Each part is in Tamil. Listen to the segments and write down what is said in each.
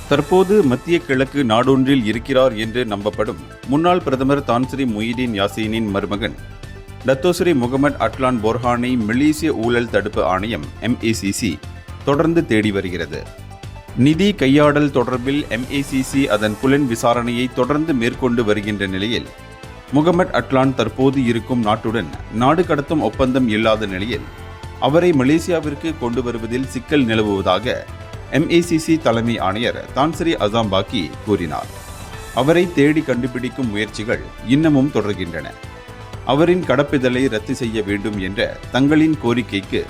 தற்போது மத்திய கிழக்கு நாடொன்றில் இருக்கிறார் என்று நம்பப்படும் முன்னாள் பிரதமர் தான்ஸ்ரீ முஹிதீன் யாசீனின் மருமகன் டத்தோஸ்ரீ முகமது அட்லான் போர்ஹானை மலேசிய ஊழல் தடுப்பு ஆணையம் MACC தொடர்ந்து தேடி வருகிறது. நிதி கையாடல் தொடர்பில் MACC அதன் புலன் விசாரணையை தொடர்ந்து மேற்கொண்டு வருகின்ற நிலையில் முகமது அட்லான் தற்போது இருக்கும் நாட்டுடன் நாடு கடத்தும் ஒப்பந்தம் இல்லாத நிலையில் அவரை மலேசியாவிற்கு கொண்டு வருவதில் சிக்கல் நிலவுவதாக MACC தலைமை ஆணையர் தான்ஸ்ரீ அசாம்பாக்கி கூறினார். அவரை தேடி கண்டுபிடிக்கும் முயற்சிகள் இன்னமும் தொடர்கின்றன. அவரின் கடப்பிதழை ரத்து செய்ய வேண்டும் என்ற தங்களின் கோரிக்கைக்கு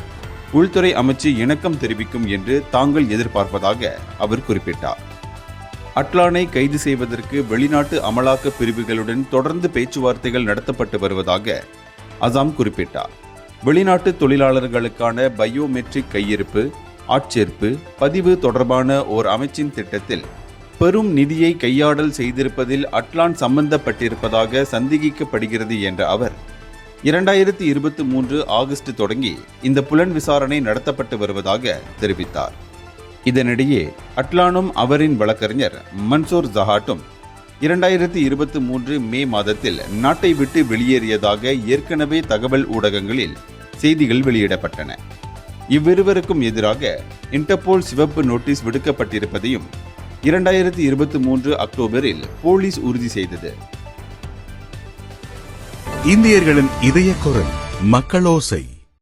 உள்துறை அமைச்சு இணக்கம் தெரிவிக்கும் என்று தாங்கள் எதிர்பார்ப்பதாக அவர் குறிப்பிட்டார். அட்லானை கைது செய்வதற்கு வெளிநாட்டு அமலாக்க பிரிவுகளுடன் தொடர்ந்து பேச்சுவார்த்தைகள் நடத்தப்பட்டு வருவதாக அசாம் குறிப்பிட்டார். வெளிநாட்டு தொழிலாளர்களுக்கான பயோமெட்ரிக் கையிருப்பு ஆட்சேர்ப்பு பதிவு தொடர்பான ஓர் அமைச்சின் திட்டத்தில் பெரும் நிதியை கையாடல் செய்திருப்பதில் அட்லான் சம்பந்தப்பட்டிருப்பதாக சந்தேகிக்கப்படுகிறது என்ற அவர் 2023 ஆகஸ்ட் தொடங்கி இந்த புலன் விசாரணை நடத்தப்பட்டு வருவதாக தெரிவித்தார். இதனிடையே அட்லானும் அவரின் வழக்கறிஞர் மன்சூர் ஜஹாட்டும் 2023 மே மாதத்தில் நாட்டை விட்டு வெளியேறியதாக ஏற்கனவே தகவல் ஊடகங்களில் செய்திகள் வெளியிடப்பட்டன. இவ்விருவருக்கும் எதிராக இன்டர்போல் சிவப்பு நோட்டீஸ் விடுக்கப்பட்டிருப்பதையும் 2023 அக்டோபரில் போலீஸ் உறுதி செய்தது. இந்தியர்களின் இதய குரல் மக்களோசை.